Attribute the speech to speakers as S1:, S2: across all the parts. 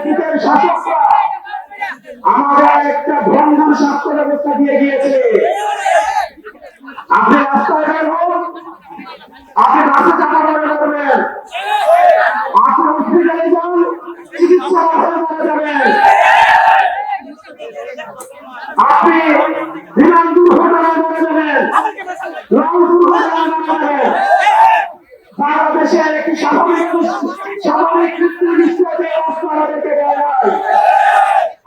S1: অতীতের শাসকরা আমাদের একটা ভঙ্গুর স্বাস্থ্য ব্যবস্থা দিয়ে গিয়েছে। আপনি রাস্তায় বের হন, আপনি বাসে চাপা পড়ে যাবেন, আপনি হসপিটালে যান, চিকিৎসা অভাবে মারা যাবেন, আপনি বিমান দুর্ঘটনায় মারা যাবেন, লঞ্চ দুর্ঘটনায় মারা যাবেন। বাংলাদেশের একটি স্বাভাবিক মৃত্যুর নিশ্চয়তা অবস্থা আমাদেরকে দেওয়া যায়।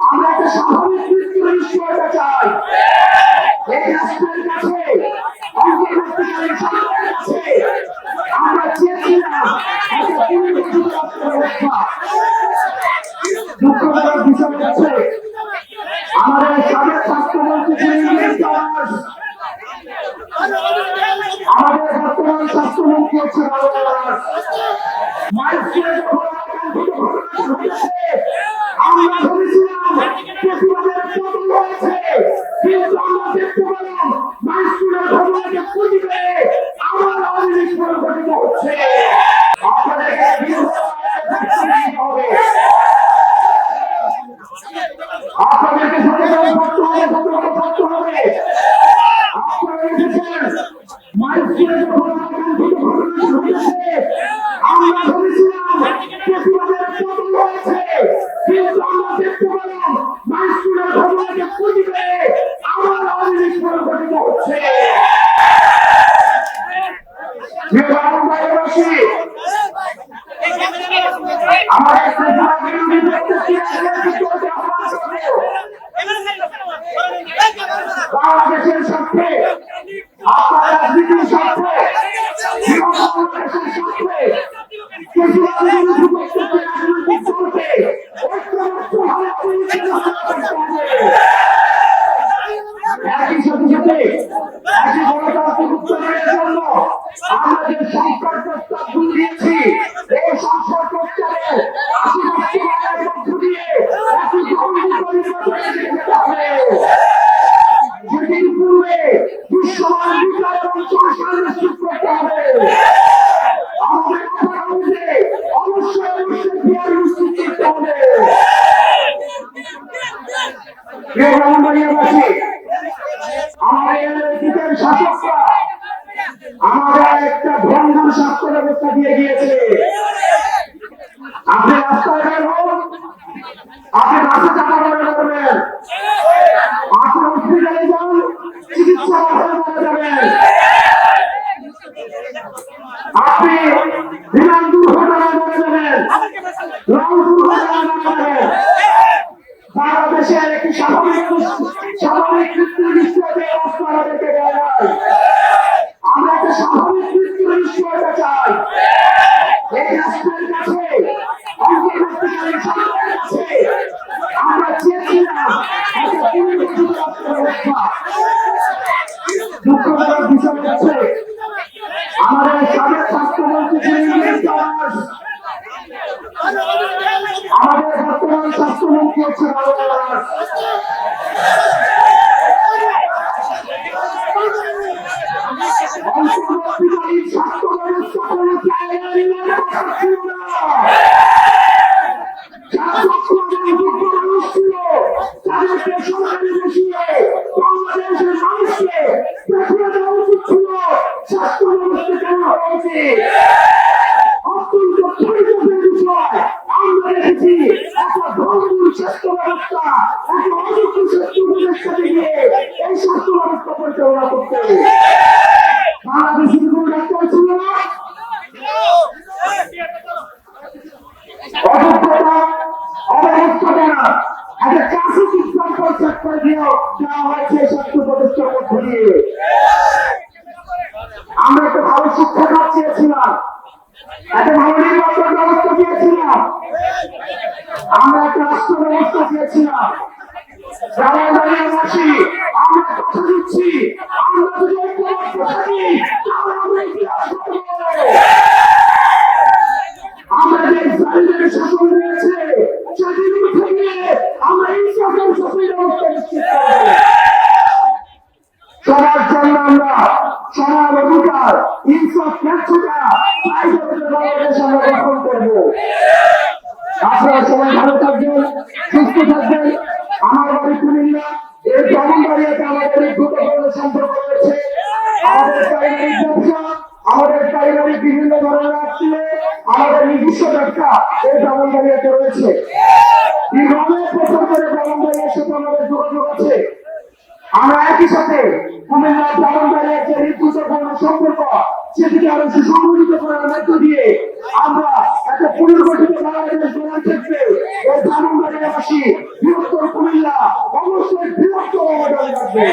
S1: আমরা একটা স্বাভাবিক মৃত্যুর নিশ্চয়তা চাই। এই রাষ্ট্রের কাছে অন্তর্বর্তীকালীন সরকারের কাছে আমরা চেয়েছিলাম একটা পুনর্গঠিত রাষ্ট্র ব্যবস্থা। দুঃখজনক বিষয় হচ্ছে আমাদের সাবেক স্বাস্থ্যমন্ত্রী আমাদের বর্তমান স্বাস্থ্যমন্ত্রী হচ্ছে আমরা ভেবেছিলাম প্রতিবাদের পতন হয়েছে, কিন্তু আমরা দেখতে পেলাম মাইস্কুলের ঘটনাকে পুঁজি করে আমার অনির্দিষ্ট পরিবর্তিত হচ্ছে। আপনাদেরকে হবে, আপনাদেরকে সচেতন করতে হবে, সতর্ক করতে হবে। আপনারা দেখেছেন মাইস্কুলের ঘটনাটি ঘটেছে, আমরা ভেবেছিলাম প্রতিবাদের পতন হয়েছে, কিন্তু আমরা দেখতে পেলাম মাইস্কুলের ঘটনাকে পুঁজি করে আমার অনির্দিষ্ট পরিবর্তিত হচ্ছে। বাংলাদেশের স্বার্থে, আপনার রাজনীতির স্বার্থে, বাংলাদেশের স্বার্থে রাজনৈতিক দলকে ঐক্যবদ্ধভাবে একই সাথে সাথে একই গণতান্ত্রিক উত্তরণের জন্য আমরা যে সংস্কার প্রস্তাব দিয়েছি, এই সংস্কার প্রস্তাবে ৮০ বাস্তবায়নের মধ্য দিয়ে একটি গ্রহণযোগ্য নির্বাচনে যেতে হবে। যেটির পূর্বে বিশ্বমান বিচার এবং সংস্কার নিশ্চিত করতে হবে। আমাদের অপরাধে অবশ্যই বিহার নিশ্চিত করতে হবে। আমাদের অতীতের শাসকরা আমাদের একটা ভঙ্গুর স্বাস্থ্য ব্যবস্থা দিয়ে গিয়েছে। আপনি রাস্তায় বের হন, আপনি বাসে চাপা পড়ে যাবেন, আপনি হসপিটালে যান, চিকিৎসা অভাবে মারা যাবেন, আপনি বিমান দুর্ঘটনায় মারা যাবেন, লঞ্চ দুর্ঘটনায় মারা যাবেন। বাংলাদেশের একটি স্বাভাবিক মৃত্যুর নিশ্চয়তা অবস্থা আমাদেরকে দেওয়া যায়। আমরা একটা স্বাভাবিক মৃত্যুর নিশ্চয়তা চাই। এই রাষ্ট্রের কাছে অন্তর্বর্তীকালীন সরকারের কাছে আমরা চেয়েছিলাম একটা পুনর্গঠিত রাষ্ট্র ব্যবস্থা। দুঃখজনক বিষয় হচ্ছে আমাদের সাবেক স্বাস্থ্যমন্ত্রী আমাদের বর্তমান স্বাস্থ্যমন্ত্রী হচ্ছে অন্তর্বর্তীকালীন স্বাস্থ্য ব্যবস্থা কোনো জায়গায় ছিল না। যারা যোগ্য মানুষ ছিল তাদেরকে সরকারি বসিয়ে বাংলাদেশের মানুষকে দেখিয়ে দেওয়া উচিত ছিল স্বাস্থ্য ব্যবস্থা কেমন হওয়া উচিত। অত্যন্ত পরিচয়ের বিষয় আমরা দেখেছি একটা ভঙ্গুর স্বাস্থ্য ব্যবস্থা, একটা অযোগ্য স্বাস্থ্য ব্যবস্থা দিয়ে এই স্বাস্থ্য ব্যবস্থা পরিচালনা করতে হবে। বাংলাদেশের কোন ডাক্তার ছিল না, অযোগ্যতা অবহেলা না, একটা ক্লাসিক ইসলাম পরিত্যাগ করে দিয়েও দেওয়া হয়েছে স্বাস্থ্য প্রতিষ্ঠার মধ্য দিয়ে। আমরা একটা ভালো শিক্ষা খাত চেয়েছিলাম, একটা ভালো নির্বাচন ব্যবস্থা চেয়েছিলাম, আমরা একটা রাষ্ট্র ব্যবস্থা চেয়েছিলাম। গ্রামবাসী আমরা কথা দিচ্ছি, আমরা যদি ঐক্যবদ্ধ থাকি তাহলে আমরা ইতিহাস করব। আমরা যে জালিমের শাসন রয়েছে সেদিন থেকে আমরা ইনসাফের শাসন ব্যবস্থা নিশ্চিত করব। সবার জন্য আমরা সমান অধিকার, ইনসাফ, ন্যায্যতা বাংলাদেশ আমরা গঠন করব। আপনারা সবাই ভালো থাকবেন, সুস্থ থাকবেন। আমার বাড়ি কুমিল্লা, এই ব্রাহ্মণবাড়িয়াতে আমাদের এই দ্রুতপূর্ণ সম্পর্ক রয়েছে। আমাদের পারিবারিক ব্যবসা, আমাদের পারিবারিক বিভিন্ন ধরনের আত্মীয়, আমাদের নিজস্ব ব্যবসা এই ব্রাহ্মণবাড়িয়াতে রয়েছে। দীর্ঘ অনেক বছর ধরে ব্রাহ্মণবাড়িয়ার সাথে আমাদের যোগাযোগ আছে। আমরা একই সাথে কুমিল্লা ব্রাহ্মণবাড়িয়ার যে গুরুত্বপূর্ণ সম্পর্ক, সেটিকে আরো সুসংগঠিত করার মধ্য দিয়ে আমরা একটা পুনর্গঠিত বাংলাদেশ গড়ার ক্ষেত্রে এই ব্রাহ্মণবাড়িয়াবাসী বৃহত্তর কুমিল্লা অবশ্যই বৃহত্তর অবদান রাখবে।